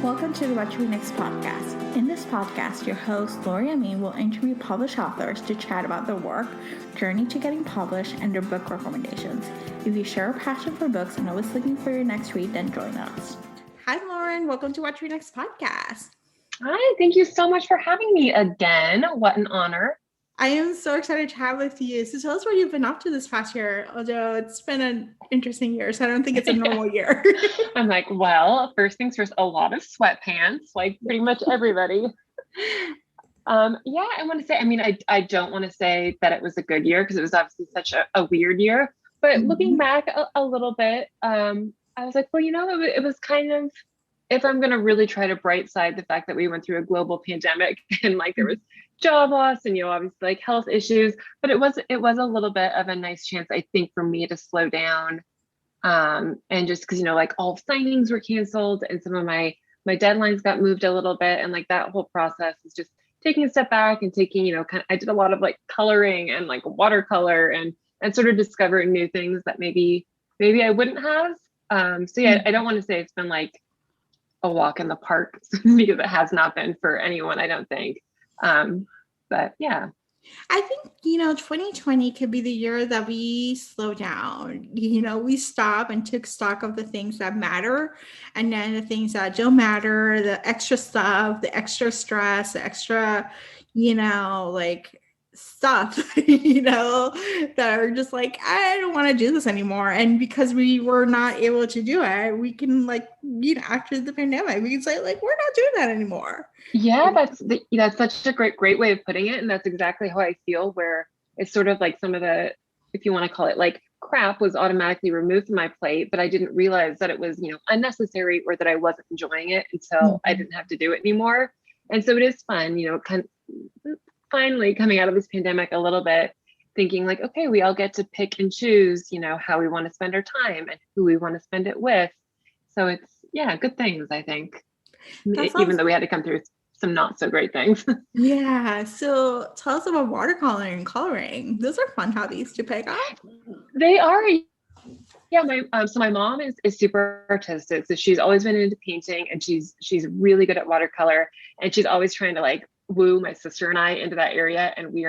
Welcome to the What to Read Next podcast. In this podcast, your host, Lauren Layne, will interview published authors to chat about their work, journey to getting published, and their book recommendations. If you share a passion for books and always looking for your next read, then join us. Hi, Lauren. Welcome to What to Read Next podcast. Hi, thank you so much for having me again. What an honor. I am so excited to chat with you. So tell us what you've been up to this past year, although it's been an interesting year, so I don't think it's a normal year. I'm like, well, first things first, a lot of sweatpants, like pretty much everybody. I want to say, I don't want to say that it was a good year because it was obviously such a weird year, but looking back a little bit, I was like, well, it was kind of, if I'm going to really try to bright side the fact that we went through a global pandemic and like there was job loss and, obviously like health issues, but it was a little bit of a nice chance, I think, for me to slow down. And just because, like all signings were canceled and some of my deadlines got moved a little bit. And like that whole process is just taking a step back and taking, I did a lot of like coloring and like watercolor and sort of discovering new things that maybe I wouldn't have. I don't want to say it's been like a walk in the park because it has not been for anyone, I don't think. But yeah. I think, 2020 could be the year that we slow down. We stop and took stock of the things that matter and then the things that don't matter, the extra stuff, the extra stress, the extra, stuff, that are just like, I don't want to do this anymore. And because we were not able to do it, we can after the pandemic, we can say like, we're not doing that anymore. Yeah, that's such a great way of putting it. And that's exactly how I feel, where it's sort of like some of the, if you want to call it like crap, was automatically removed from my plate, but I didn't realize that it was, unnecessary or that I wasn't enjoying it until I didn't have to do it anymore. And so it is fun, kind of finally coming out of this pandemic a little bit, thinking like, okay, we all get to pick and choose, how we want to spend our time and who we want to spend it with. So it's, good things, I think, even though we had to come through some not so great things. Yeah. So tell us about watercoloring and coloring. Those are fun hobbies to pick up. They are. Yeah. My mom is super artistic. So she's always been into painting and she's really good at watercolor, and she's always trying to like woo my sister and I into that area. And we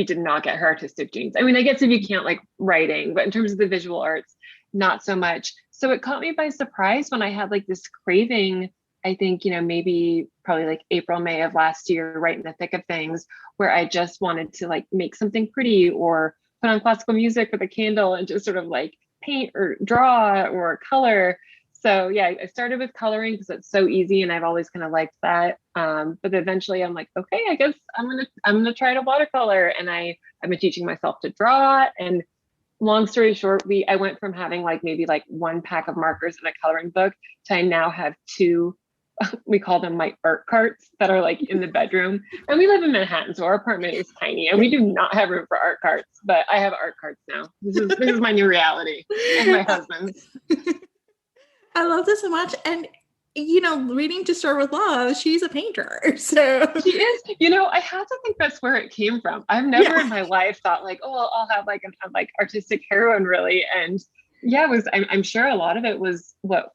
did not get her artistic genes. I mean, I guess if you can't like writing, but in terms of the visual arts, not so much. So it caught me by surprise when I had like this craving, I think, maybe probably like April, May of last year, right in the thick of things, where I just wanted to like make something pretty or put on classical music with a candle and just sort of like paint or draw or color. So yeah, I started with coloring because it's so easy and I've always kind of liked that. But eventually I'm like, okay, I guess I'm gonna try to watercolor, and I've been teaching myself to draw. And long story short, I went from having like maybe like one pack of markers and a coloring book to I now have two. We call them my art carts that are like in the bedroom. And we live in Manhattan, so our apartment is tiny and we do not have room for art carts, but I have art carts now. This is my new reality and my husband's. I love this so much. And, reading To Start With Love, she's a painter. So she is, I have to think that's where it came from. I've never in my life thought like, oh, I'll have like an like artistic heroine really. And yeah, I'm sure a lot of it was what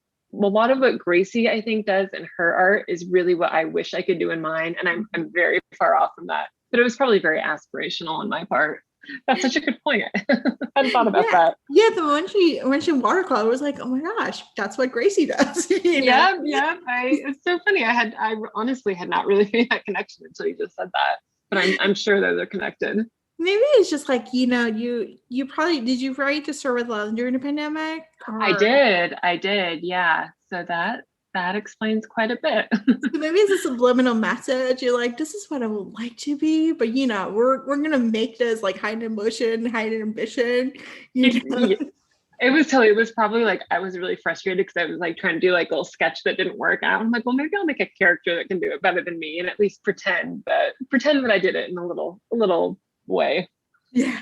Gracie, I think, does in her art is really what I wish I could do in mine. And I'm very far off from that, but it was probably very aspirational on my part. That's such a good point. I hadn't thought about that. Yeah, the when she watercolor was like, oh my gosh, that's what Gracie does. Yeah. It's so funny. I honestly had not really made that connection until you just said that. But I'm sure those are connected. Maybe it's just like, you probably, did you write To Start With Love during the pandemic? Or? I did. Yeah. So that explains quite a bit. So maybe it's a subliminal message. You're like, this is what I would like to be, but we're gonna make this like hide emotion, hide ambition. It was probably like I was really frustrated because I was like trying to do like a little sketch that didn't work out. I'm like, well, maybe I'll make a character that can do it better than me and at least pretend that I did it in a little way. Yeah,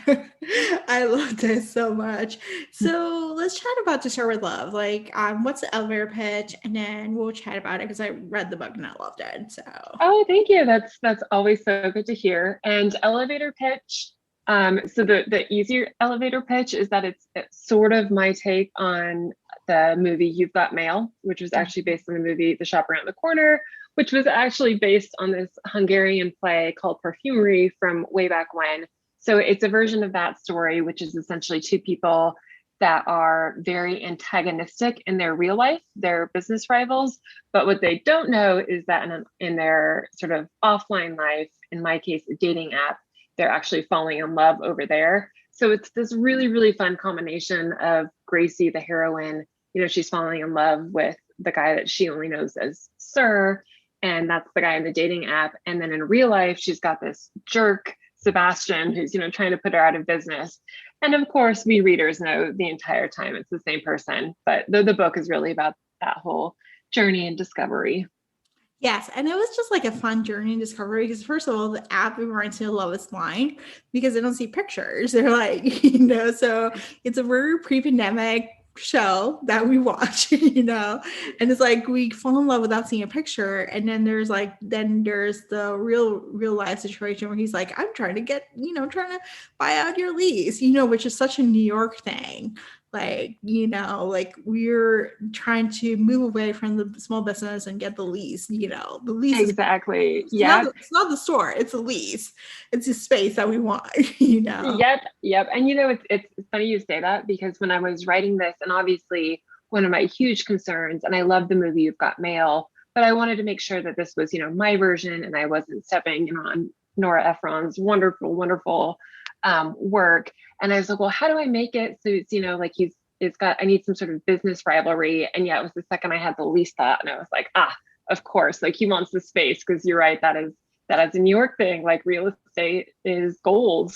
I love this so much. So let's chat about To Start With Love. Like, what's the elevator pitch? And then we'll chat about it because I read the book and I loved it. So. Oh, thank you. That's always so good to hear. And elevator pitch. So the easier elevator pitch is that it's sort of my take on the movie You've Got Mail, which was actually based on the movie The Shop Around the Corner, which was actually based on this Hungarian play called Perfumery from way back when. So it's a version of that story, which is essentially two people that are very antagonistic in their real life. They're business rivals, but what they don't know is that in their sort of offline life, in my case, a dating app, they're actually falling in love over there. So it's this really, really fun combination of Gracie, the heroine, she's falling in love with the guy that she only knows as Sir, and that's the guy in the dating app. And then in real life, she's got this jerk, Sebastian, who's, trying to put her out of business. And of course, we readers know the entire time it's the same person, but the book is really about that whole journey and discovery. Yes, and it was just like a fun journey and discovery because first of all, the app reminds me of Lowest Line because they don't see pictures. They're like, so it's a very pre-pandemic show that we watch, and it's like we fall in love without seeing a picture. And then there's the real life situation where he's like, I'm trying to trying to buy out your lease, which is such a New York thing. Like, we're trying to move away from the small business and get the lease, the lease. Exactly. Yeah. It's not the store, it's a lease. It's a space that we want, Yep. And it's funny you say that because when I was writing this, and obviously one of my huge concerns, and I love the movie You've Got Mail, but I wanted to make sure that this was, my version and I wasn't stepping on Nora Ephron's wonderful work. And I was like, well, how do I make it so it's I need some sort of business rivalry. And yeah, it was the second I had the least thought, and I was like, of course, like he wants the space, because you're right, that is a New York thing. Like real estate is gold.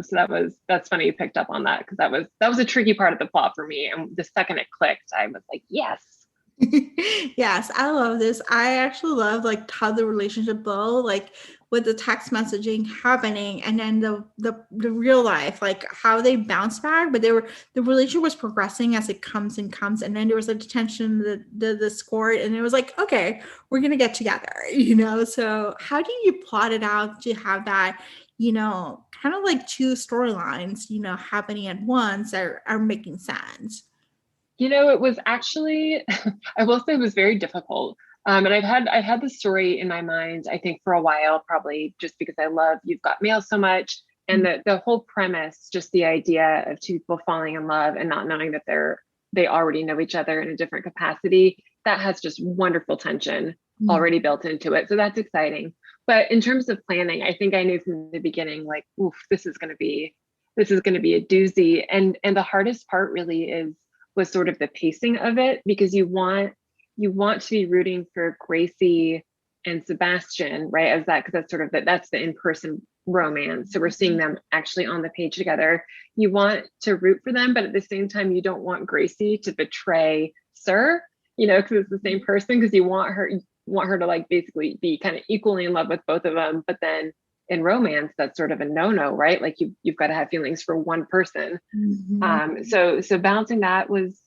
So that's funny you picked up on that, because that was a tricky part of the plot for me. And the second it clicked, I was like, yes. Yes, I love this. I actually love like how the relationship built, like with the text messaging happening, and then the real life, like how they bounce back. But the relationship was progressing as it comes, and then there was a tension, the discord, and it was like, okay, we're gonna get together, So how do you plot it out to have that, kind of like two storylines, happening at once that are making sense? It was actually, I will say it was very difficult. And I've had the story in my mind, I think for a while, probably just because I love You've Got Mail so much. And the whole premise, just the idea of two people falling in love and not knowing that they already know each other in a different capacity, that has just wonderful tension already built into it. So that's exciting. But in terms of planning, I think I knew from the beginning, like, oof, this is going to be a doozy. And the hardest part really was sort of the pacing of it, because you want to be rooting for Gracie and Sebastian, right? As that, because that's sort of that's the in-person romance. So we're seeing them actually on the page together. You want to root for them, but at the same time, you don't want Gracie to betray Sir, because it's the same person, because you want her to like basically be kind of equally in love with both of them. But then in romance, that's sort of a no-no, right? Like you've got to have feelings for one person. So balancing that was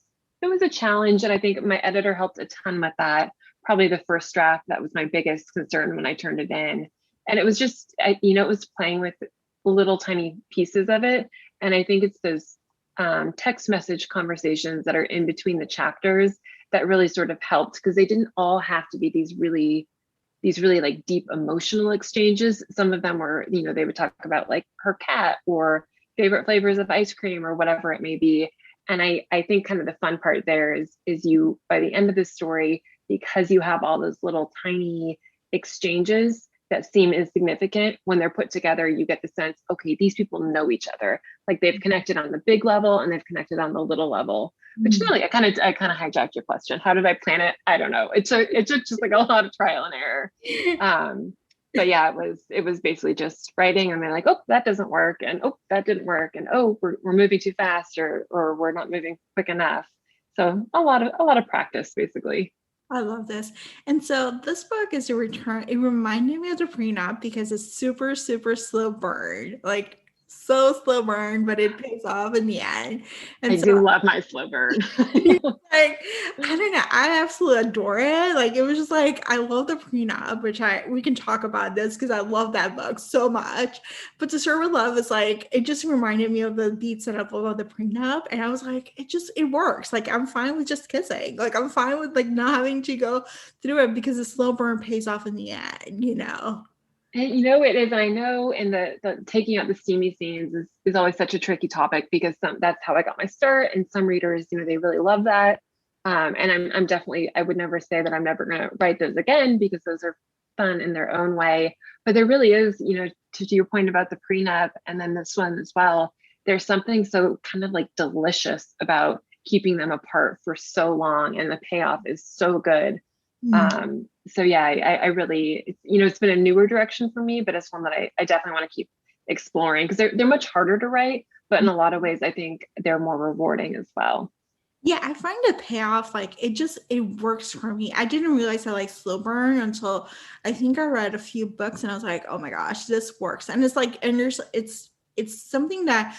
a challenge. And I think my editor helped a ton with that. Probably the first draft, that was my biggest concern when I turned it in. And it was just, it was playing with little tiny pieces of it. And I think it's those text message conversations that are in between the chapters that really sort of helped, because they didn't all have to be these really like deep emotional exchanges. Some of them were, they would talk about like her cat or favorite flavors of ice cream or whatever it may be. And I think kind of the fun part there is you, by the end of the story, because you have all those little tiny exchanges that seem insignificant, when they're put together, you get the sense, okay, these people know each other. Like they've connected on the big level and they've connected on the little level. Which really, I kind of hijacked your question. How did I plan it? I don't know. It took just like a lot of trial and error. But yeah, it was basically just writing and then like, oh, that doesn't work, and oh, that didn't work, and oh, we're moving too fast, or we're not moving quick enough. So a lot of practice, basically. I love this. And so this book is a return. It reminded me of the prenup because it's super, super slow burn. Like so slow burn, but it pays off in the end. And I so do love my slow burn. like, I don't know, I absolutely adore it. Like, it was just like, I love the prenup, which we can talk about this because I love that book so much. But To Serve with Love is like, it just reminded me of the beats that I love of the prenup. And I was like, it works. Like, I'm fine with just kissing. Like, I'm fine with like not having to go through it because the slow burn pays off in the end, you know? And it is. And I know in the taking out the steamy scenes is always such a tricky topic because that's how I got my start. And some readers, they really love that. And I'm definitely, I would never say that I'm never going to write those again because those are fun in their own way. But there really is, to your point about the prenup and then this one as well, there's something so kind of like delicious about keeping them apart for so long. And the payoff is so good. So yeah, I really, it's been a newer direction for me, but it's one that I definitely want to keep exploring because they're much harder to write, but in a lot of ways, I think they're more rewarding as well. Yeah, I find the payoff like it works for me. I didn't realize I like slow burn until I think I read a few books and I was like, oh my gosh, this works. And it's like, and it's something that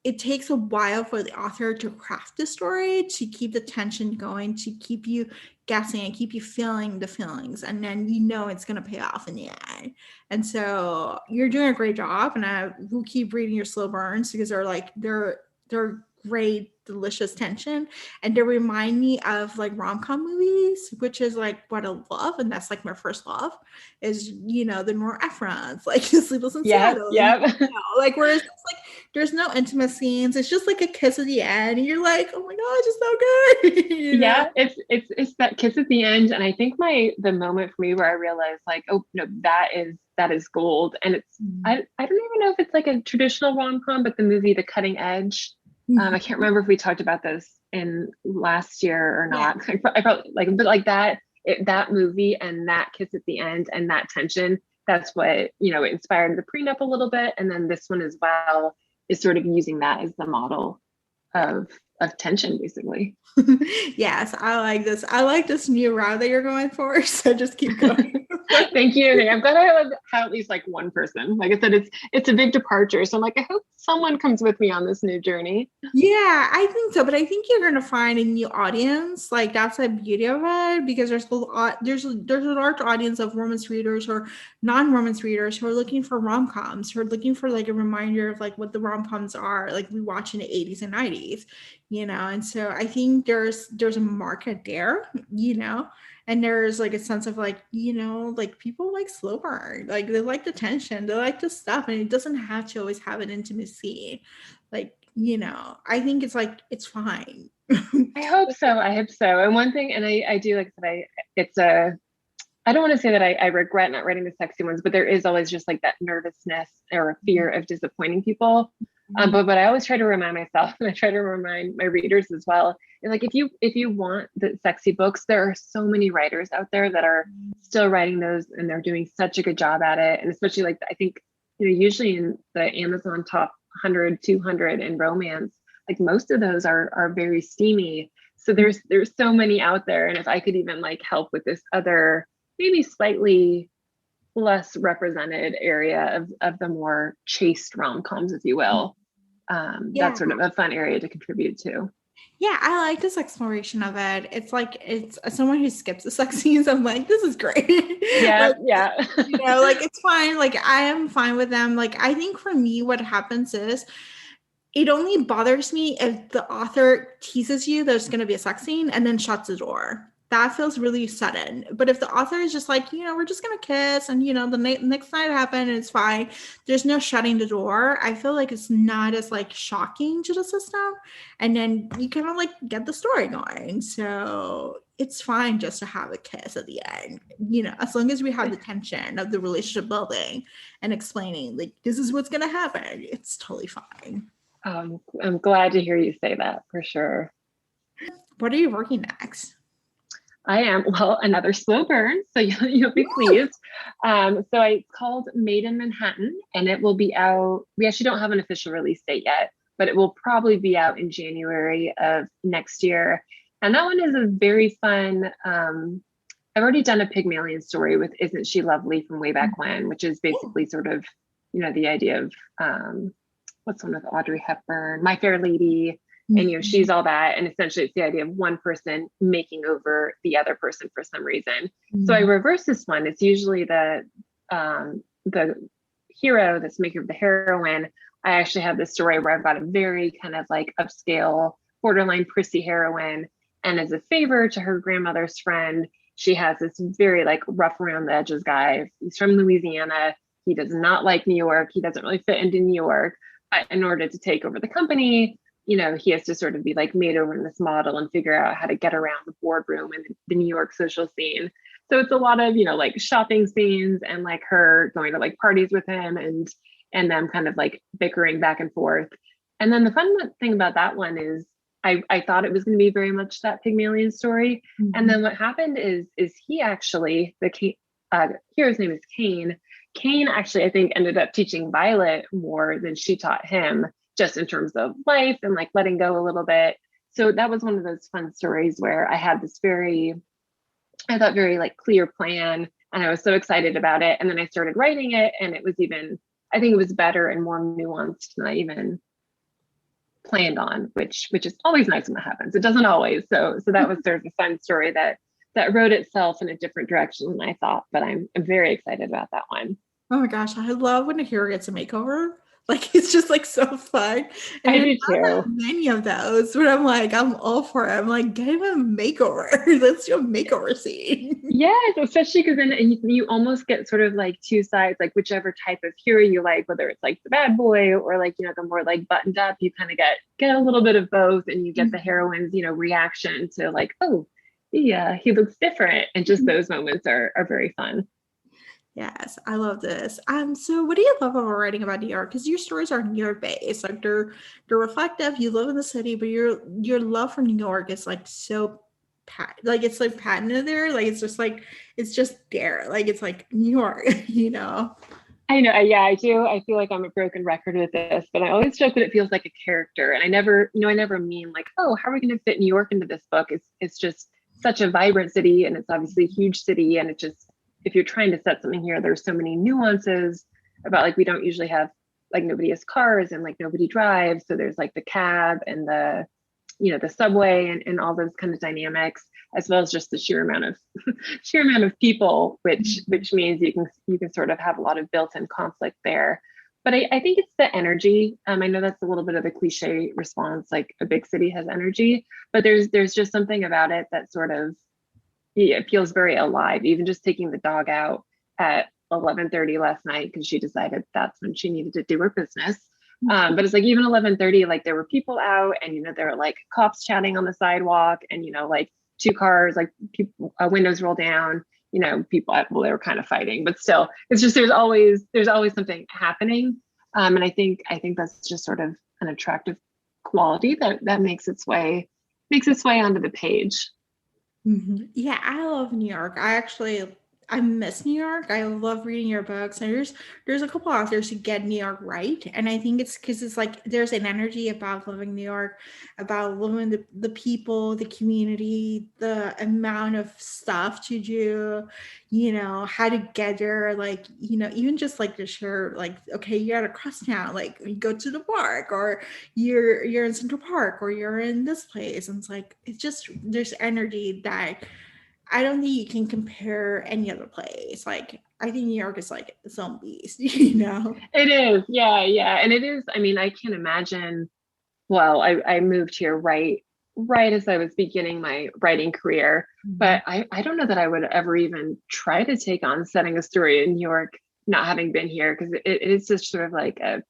it takes a while for the author to craft the story, to keep the tension going, to keep you guessing and keep you feeling the feelings. And then it's going to pay off in the end. And so you're doing a great job. And I will keep reading your slow burns because they're great, delicious tension. And they remind me of like rom-com movies, which is like what I love. And that's like my first love is, the Nora Ephron's, like the Sleepless in Seattle. Yeah. Like, whereas it's like, there's no intimate scenes. It's just like a kiss at the end. And you're like, oh my God, it's so good. Yeah, it's that kiss at the end. And I think the moment for me where I realized like, oh no, that is gold. And it's, I don't even know if it's like a traditional rom-com, but the movie The Cutting Edge. I can't remember if we talked about this in last year or not. Yeah. I probably but like that movie and that kiss at the end and that tension, that's what, it inspired the prenup a little bit. And then this one as well is sort of using that as the model of tension, basically. Yes, I like this. I like this new route that you're going for. So just keep going. Thank you. I'm glad I have at least like one person. Like I said, it's a big departure. So I'm like, I hope someone comes with me on this new journey. Yeah, I think so. But I think you're gonna find a new audience. Like that's the beauty of it, because there's a large audience of romance readers or non-romance readers who are looking for rom-coms, who are looking for like a reminder of like what the rom-coms are, like we watch in the 80s and 90s, and so I think there's a market there, and there's like a sense of like, like people like slow burn, like they like the tension, they like the stuff, and it doesn't have to always have an intimacy. Like, I think it's like, it's fine. I hope so. And one thing, and I do, like I said, I don't want to say that I regret not writing the sexy ones, but there is always just like that nervousness or a fear of disappointing people. But I always try to remind myself, and I try to remind my readers as well, and like if you want the sexy books, there are so many writers out there that are still writing those, and they're doing such a good job at it. And especially like I think usually in the Amazon top 100, 200 in romance, like most of those are very steamy. So there's so many out there, and if I could even like help with this other maybe slightly less represented area of the more chaste rom-coms, if you will. That's sort of a fun area to contribute to. Yeah, I like this exploration of it. It's like, it's as someone who skips the sex scenes, I'm like, this is great. Yeah, like, yeah. Like it's fine. Like I am fine with them. Like I think for me, what happens is it only bothers me if the author teases you there's going to be a sex scene and then shuts the door. That feels really sudden. But if the author is just like, we're just going to kiss and, the next night happened and it's fine, there's no shutting the door, I feel like it's not as like shocking to the system. And then you kind of like get the story going. So it's fine just to have a kiss at the end, as long as we have the tension of the relationship building and explaining like, this is what's going to happen. It's totally fine. I'm glad to hear you say that, for sure. What are you working next? I am, another slow burn, so you'll be pleased. So it's called Made in Manhattan, and it will be out. We actually don't have an official release date yet, but it will probably be out in January of next year. And that one is a very fun. I've already done a Pygmalion story with Isn't She Lovely from way back when, which is basically sort of, the idea of what's one with Audrey Hepburn, My Fair Lady. And, she's all that. And essentially it's the idea of one person making over the other person for some reason. So I reverse this one. It's usually the hero that's making over the heroine. I actually have this story where I've got a very kind of like upscale, borderline prissy heroine. And as a favor to her grandmother's friend, she has this very like rough around the edges guy. He's from Louisiana. He does not like New York. He doesn't really fit into New York. But in order to take over the company, he has to sort of be like made over in this model and figure out how to get around the boardroom and the New York social scene. So it's a lot of, like shopping scenes and like her going to like parties with him and them kind of like bickering back and forth. And then the fun thing about that one is I thought it was going to be very much that Pygmalion story. And then what happened is he actually, the hero's name is Cain. Cain actually, I think, ended up teaching Violet more than she taught him, just in terms of life and like letting go a little bit. So that was one of those fun stories where I had this very like clear plan and I was so excited about it. And then I started writing it and it was I think it was better and more nuanced than I even planned on, which is always nice when that happens. It doesn't always. So that was sort of a fun story that wrote itself in a different direction than I thought, but I'm very excited about that one. Oh my gosh. I love when a hero gets a makeover. Like, it's just like so fun. And I do too. Many of those, but I'm all for it. I'm like, get him a makeover. Let's do a makeover scene. Yes, especially because then you almost get sort of like two sides, like whichever type of hero you like, whether it's like the bad boy or like, the more like buttoned up, you kind of get a little bit of both and you get the heroine's, reaction to like, oh, yeah, he looks different. And just those moments are very fun. Yes, I love this. So what do you love about writing about New York? Because your stories are New York based, like they're reflective. You live in the city, but your love for New York is like so it's like patented there. Like it's just there. Like it's like New York, I know. Yeah, I do. I feel like I'm a broken record with this, but I always joke that it feels like a character. And I never mean like, oh, how are we going to fit New York into this book? It's just such a vibrant city, and it's obviously a huge city, and it just, if you're trying to set something here, there's so many nuances about like, we don't usually have, like nobody has cars and like nobody drives. So there's like the cab and the subway and all those kind of dynamics, as well as just the sheer amount of people, which means you can sort of have a lot of built-in conflict there. But I think it's the energy. I know that's a little bit of a cliche response, like a big city has energy, but there's just something about it that sort of, it feels very alive. Even just taking the dog out at 11:30 last night because she decided that's when she needed to do her business. But it's like even 11:30, like there were people out, and there were like cops chatting on the sidewalk, and like two cars, like people, windows roll down. People, well, they were kind of fighting, but still, it's just there's always something happening, and I think that's just sort of an attractive quality that makes its way onto the page. Mm-hmm. Yeah, I love New York. I miss New York. I love reading your books. And there's a couple authors who get New York right. And I think it's because it's like there's an energy about living New York, about living the people, the community, the amount of stuff to do, how to get there, like, even just like the share, like, okay, you're at a cross town, like you go to the park, or you're in Central Park, or you're in this place. And it's like, it's just, there's energy that I don't think you can compare any other place. Like, I think New York is like its own beast, It is. Yeah. And it is. I mean, I can't imagine. Well, I moved here right as I was beginning my writing career, but I don't know that I would ever even try to take on setting a story in New York, not having been here, because it is just sort of like not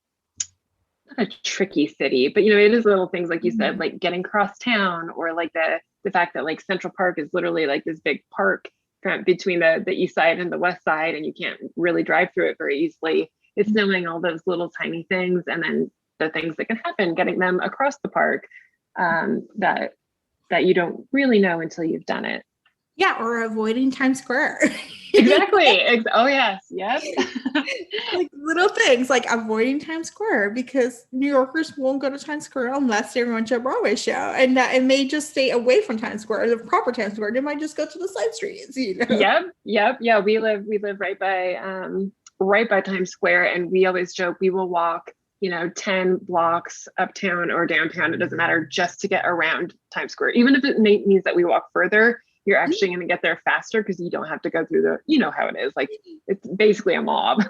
a tricky city, but it is little things like you said, like getting cross town, or like the fact that like Central Park is literally like this big park between the east side and the west side, and you can't really drive through it very easily. It's knowing all those little tiny things, and then the things that can happen, getting them across the park, that you don't really know until you've done it. Yeah, or avoiding Times Square. Exactly. Oh yes. Yep. Like little things like avoiding Times Square, because New Yorkers won't go to Times Square unless they run to a Broadway show, and that it may just stay away from Times Square, the proper Times Square. They might just go to the side streets. Yep. Yeah. We live right by Times Square, and we always joke we will walk 10 blocks uptown or downtown, it doesn't matter, just to get around Times Square. Even if it means that we walk further, you're actually going to get there faster because you don't have to go through how it is. Like, it's basically a mob.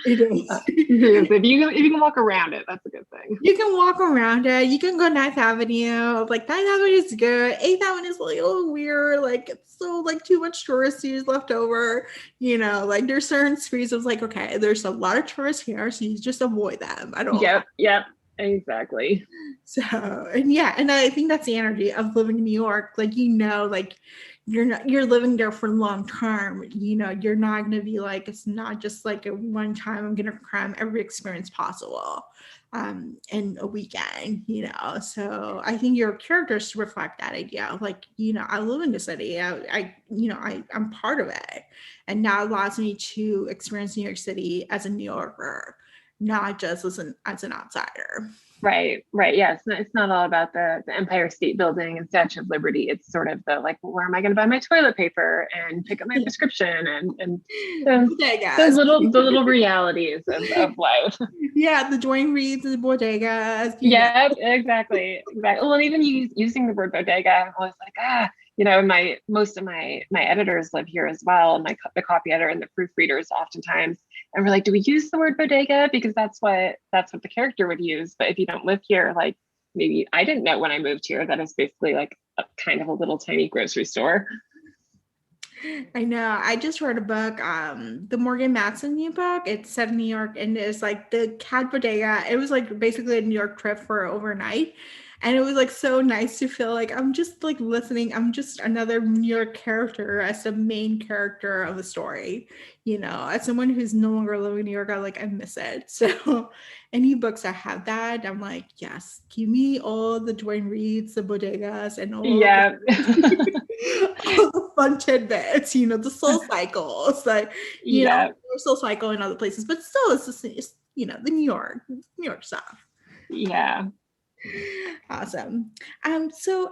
It is. If you can walk around it, that's a good thing. You can walk around it. You can go 9th Avenue. Like, 9th Avenue is good. 8th Avenue is like a little weird. Like, it's so like too much touristy left over. Like there's certain streets of like, okay, there's a lot of tourists here, so you just avoid them. I don't. Yep. Exactly. So, and I think that's the energy of living in New York. Like, like you're living there for long term. You're not going to be like, it's not just like a one time I'm going to cram every experience possible in a weekend, so I think your characters reflect that idea. Like, I live in the city. I'm part of it, and now allows me to experience New York City as a New Yorker, not just as an outsider. Right. Yeah. It's not all about the Empire State Building and Statue of Liberty. It's sort of the like, where am I going to buy my toilet paper and pick up my prescription and those little realities of life. Yeah, the joint reads and the bodegas. Yeah, exactly. Well, and even using the word bodega, I'm always like, most of my editors live here as well, and the copy editor and the proofreaders oftentimes. And we're like, do we use the word bodega? Because that's what the character would use. But if you don't live here, like, maybe I didn't know when I moved here that it's basically like a kind of a little tiny grocery store. I know. I just read a book, the Morgan Matson new book. It's set in New York, and it's like the cat bodega. It was like basically a New York trip for overnight. And it was like so nice to feel like I'm just like listening. I'm just another New York character as the main character of the story. As someone who's no longer living in New York, I miss it. So any books that have that, I'm like, yes, give me all the Duane Reads, the bodegas, and all, all the fun tidbits, the soul cycles, like, soul cycle in other places, but still it's the New York stuff. Yeah. Awesome. So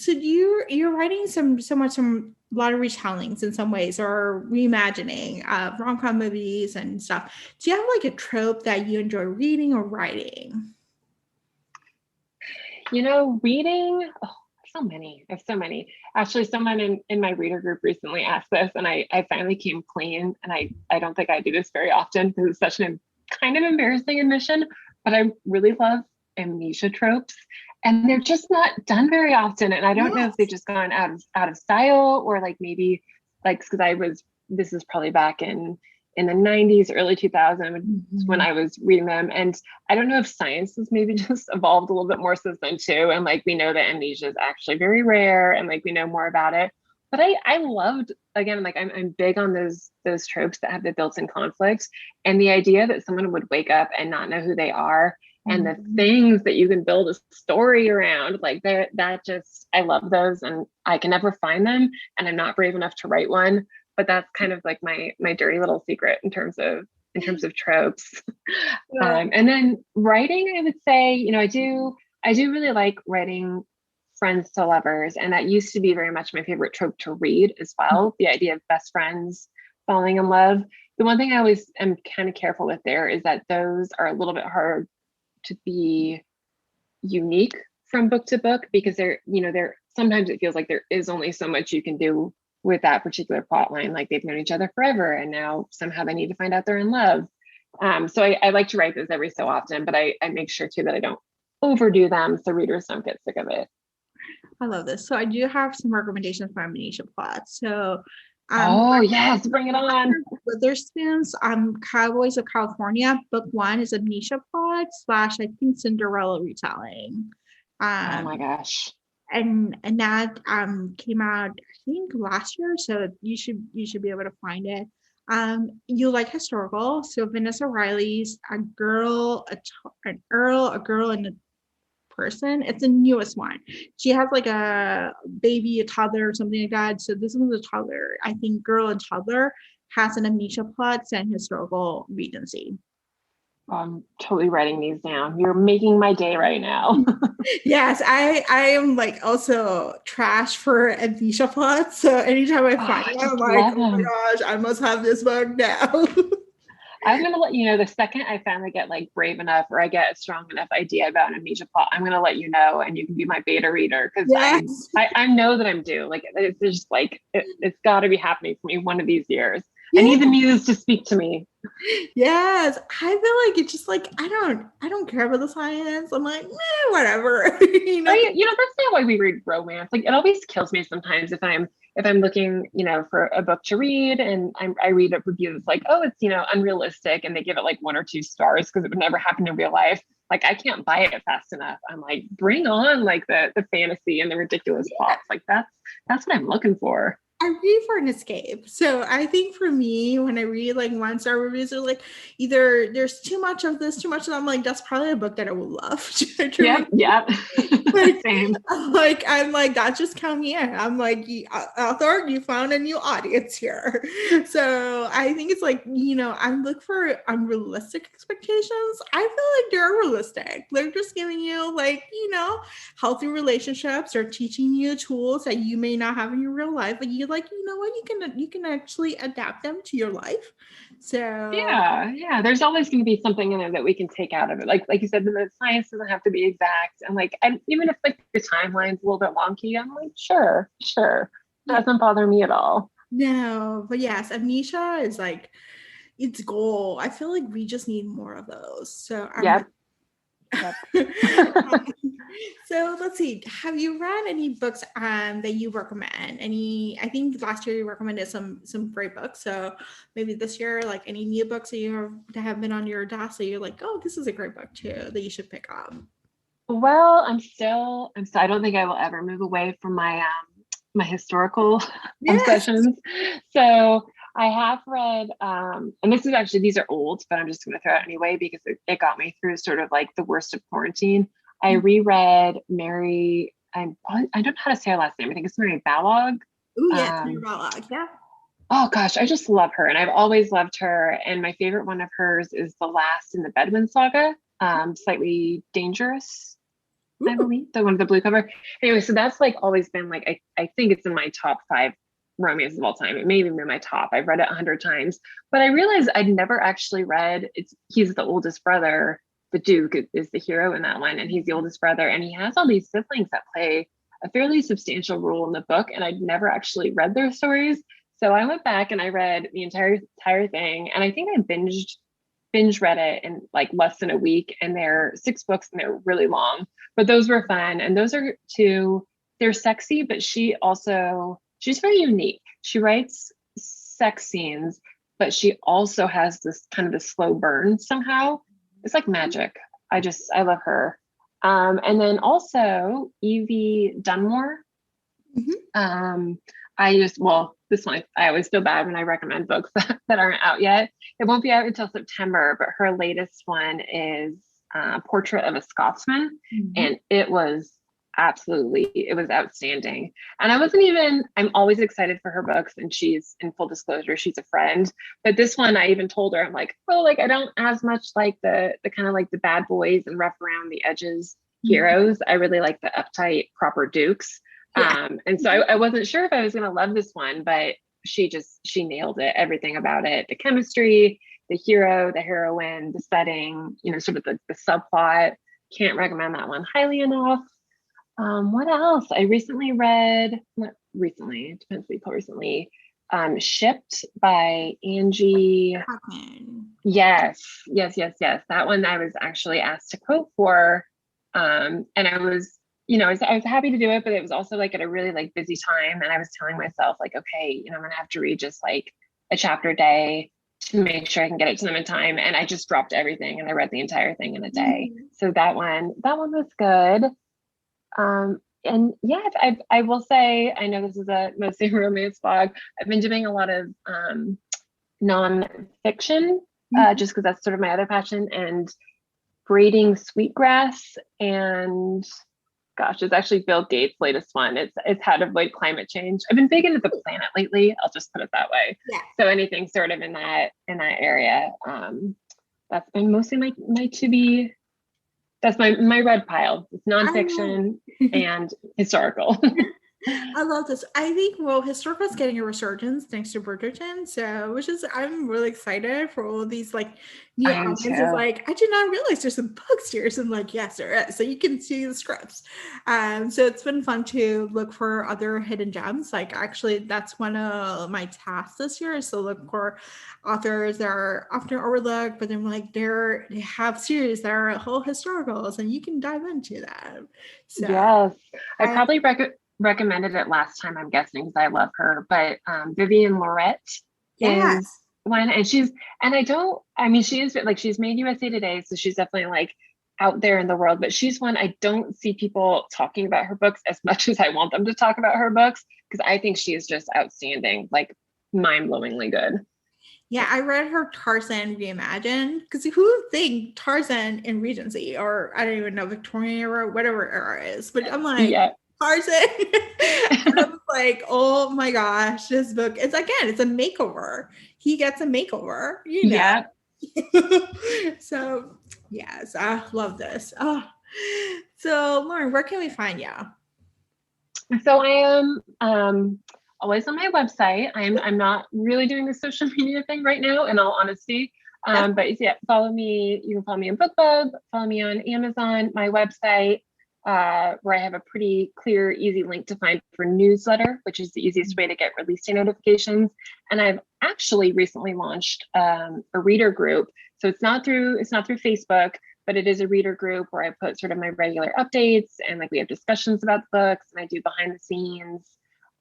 you're writing some a lot of retellings in some ways, or reimagining rom-com movies and stuff. Do you have like a trope that you enjoy reading or writing? Reading, so many. I have so many. Actually, someone in my reader group recently asked this, and I finally came clean, and I don't think I do this very often because it's such an kind of embarrassing admission, but I really love amnesia tropes, and they're just not done very often. And I don't know if they've just gone out of style, or like maybe like, because this is probably back in the 90s, early 2000s when I was reading them. And I don't know if science has maybe just evolved a little bit more since then too. And like, we know that amnesia is actually very rare, and like we know more about it. But I loved, again, like I'm big on those tropes that have the built-in conflict, and the idea that someone would wake up and not know who they are, and the things that you can build a story around, like I love those, and I can never find them, and I'm not brave enough to write one, but that's kind of like my dirty little secret in terms of tropes. And then writing, I would say, I do really like writing friends to lovers, and that used to be very much my favorite trope to read as well. The idea of best friends falling in love. The one thing I always am kind of careful with there is that those are a little bit hard to be unique from book to book, because they're sometimes it feels like there is only so much you can do with that particular plot line. Like, they've known each other forever, and now somehow they need to find out they're in love. So I like to write those every so often, but I make sure too that I don't overdo them so readers don't get sick of it. I love this. So I do have some recommendations for amnesia plots. So yes, bring it on. Witherspoon's Cowboys of California, book 1 is amnesia plot / I think Cinderella retelling. Oh my gosh. And that came out, I think, last year, so you should be able to find it. You like historical, so Vanessa Riley's A Girl, an Earl, a Girl, and a Person. It's the newest one. She has like a baby, a toddler, or something like that. So this one's a toddler. I think Girl and Toddler has an amnesia plot and historical regency. I'm totally writing these down. You're making my day right now. Yes, I am like also trash for amnesia plots. So anytime I find it, I'm like, oh my gosh, I must have this book now. I'm gonna let you know the second I finally get like brave enough or I get a strong enough idea about an amnesia plot. I'm gonna let you know, and you can be my beta reader because Yes. I know that I'm due. Like it's just like it's got to be happening for me one of these years. I Yeah. need the muse to speak to me. Yes, I feel like it's just like I don't care about the science. I'm like, whatever. You know? Right? You know, that's not why we read romance. Like it always kills me sometimes if I'm looking, you know, for a book to read and I read a review that's like, oh, it's, you know, unrealistic, and they give it like 1 or 2 stars because it would never happen in real life. Like I can't buy it fast enough. I'm like, bring on like the fantasy and the ridiculous plots. Like that's what I'm looking for. I read for an escape. So I think for me, when I read like 1-star reviews, are like either there's too much of this, too much of that. I'm like, that's probably a book that I would love to read. Yep. Like, Same. like I'm like, that just count me in. I'm like, author, you found a new audience here. So I think it's like, you know, I look for unrealistic expectations. I feel like they're realistic. They're just giving you like, you know, healthy relationships or teaching you tools that you may not have in your real life, but you like, you know what, you can actually adapt them to your life. So Yeah. There's always going to be something in there that we can take out of it. Like you said, the science doesn't have to be exact. And like, and even if like the timeline's a little bit wonky, I'm like, sure. Doesn't bother me at all. no, but yes, amnesia is like its goal. I feel like we just need more of those. So Yep. so let's see. Have you read any books that you recommend? Any? I think last year you recommended some great books. So maybe this year, like any new books that have been on your desk that you're like, oh, this is a great book too that you should pick up. Well, I don't think I will ever move away from my my historical Yes. obsessions. So I have read, and these are old, but I'm just going to throw it anyway because it got me through sort of like the worst of quarantine. I reread Mary, I don't know how to say her last name. I think it's Mary Balog. Oh yes, Balog. Yeah. Oh gosh, I just love her, and I've always loved her. And my favorite one of hers is the last in the Bedouin saga, Slightly Dangerous. I believe the one with the blue cover. Anyway, so that's like always been like I think it's in my top 5 romances of all time. It may even be my top. I've read it 100 times, but I realized I'd never actually read. He's the oldest brother. The Duke is the hero in that one, and he's the oldest brother, and he has all these siblings that play a fairly substantial role in the book, and I'd never actually read their stories. So I went back and I read the entire thing, and I think I binge read it in like less than a week, and they're 6 books and they're really long, but those were fun. And those are 2, they're sexy, but she's very unique. She writes sex scenes, but she also has this kind of a slow burn somehow. It's like magic. I love her. And then also Evie Dunmore. Mm-hmm. This one, I always feel bad when I recommend books that aren't out yet. It won't be out until September, but her latest one is Portrait of a Scotsman. Mm-hmm. And it was outstanding. And I'm always excited for her books, and she's, in full disclosure, she's a friend. But this one, I even told her, I'm like, oh, like I don't as much like the kind of like the bad boys and rough around the edges heroes. I really like the uptight, proper dukes. Yeah. And so I wasn't sure if I was going to love this one, but she nailed it. Everything about it, the chemistry, the hero, the heroine, the setting, you know, sort of the subplot. Can't recommend that one highly enough. What else? I recently read, not recently, it depends what you call recently, Shipped by Angie. Yes. That one I was actually asked to quote for. And I was happy to do it, but it was also like at a really like busy time. And I was telling myself like, okay, you know, I'm gonna have to read just like a chapter a day to make sure I can get it to them in time. And I just dropped everything and I read the entire thing in a day. Mm-hmm. So that one was good. And yeah, I will say, I know this is a mostly romance blog. I've been doing a lot of nonfiction, just because that's sort of my other passion, and braiding sweetgrass. And gosh, it's actually Bill Gates' latest one. It's how to avoid climate change. I've been big into the planet lately. I'll just put it that way. Yeah. So anything sort of in that area. That's been mostly my to be. That's my red pile. It's nonfiction and historical. I love this. I think, well, historical is getting a resurgence thanks to Bridgerton. So, I'm really excited for all of these like new I am audiences. too. Like, I did not realize there's some books here. So I'm like, yes, there is. So you can see the scripts. So it's been fun to look for other hidden gems. Like, actually, that's one of my tasks this year is to look for authors that are often overlooked, but then like they have series that are whole historicals, and you can dive into that. So. Yes. I I, probably recommended it last time, I'm guessing, because I love her. But Vivian Lorette is yes. one, and she is like, she's made USA Today, so she's definitely like out there in the world, but she's one I don't see people talking about her books as much as I want them to talk about her books, because I think she is just outstanding, like mind-blowingly good. Yeah, I read her Tarzan reimagined because who would think Tarzan in Regency or I don't even know Victorian era, whatever era it is, but I'm like Yeah. Tarzan. And I was like, oh my gosh, this book it's a makeover. He gets a makeover, Yeah. So yes, I love this. Oh, so Lauren, where can we find you? So I am always on my website. I'm not really doing the social media thing right now, in all honesty. But yeah, follow me. You can follow me on BookBub, follow me on Amazon, my website, where I have a pretty clear, easy link to find for newsletter, which is the easiest way to get release day notifications. And I've actually recently launched a reader group. So it's not through Facebook, but it is a reader group where I put sort of my regular updates and like we have discussions about the books and I do behind the scenes.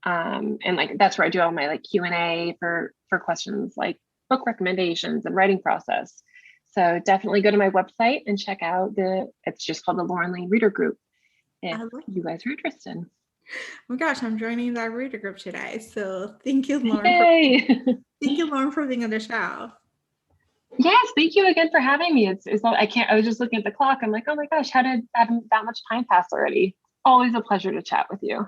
And like that's where I do all my like Q&A for questions like book recommendations and writing process. So definitely go to my website and check out it's just called the Lauren Layne Reader Group if you guys are interested. Oh my gosh, I'm joining that reader group today. So thank you, Lauren. Yay! Thank you, Lauren, for being on the show. Yes, thank you again for having me. I was just looking at the clock. I'm like, oh my gosh, how did that much time pass already? Always a pleasure to chat with you.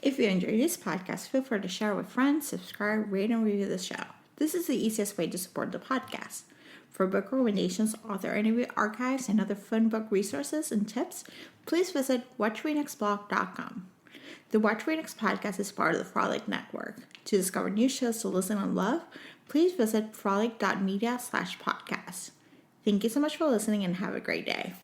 If you enjoyed this podcast, feel free to share with friends, subscribe, rate, and review the show. This is the easiest way to support the podcast. For book recommendations, author interview archives, and other fun book resources and tips, please visit watchrenextblog.com. The Watch Read Next podcast is part of the Frolic Network. To discover new shows to listen and love, please visit frolic.media/podcast. Thank you so much for listening and have a great day.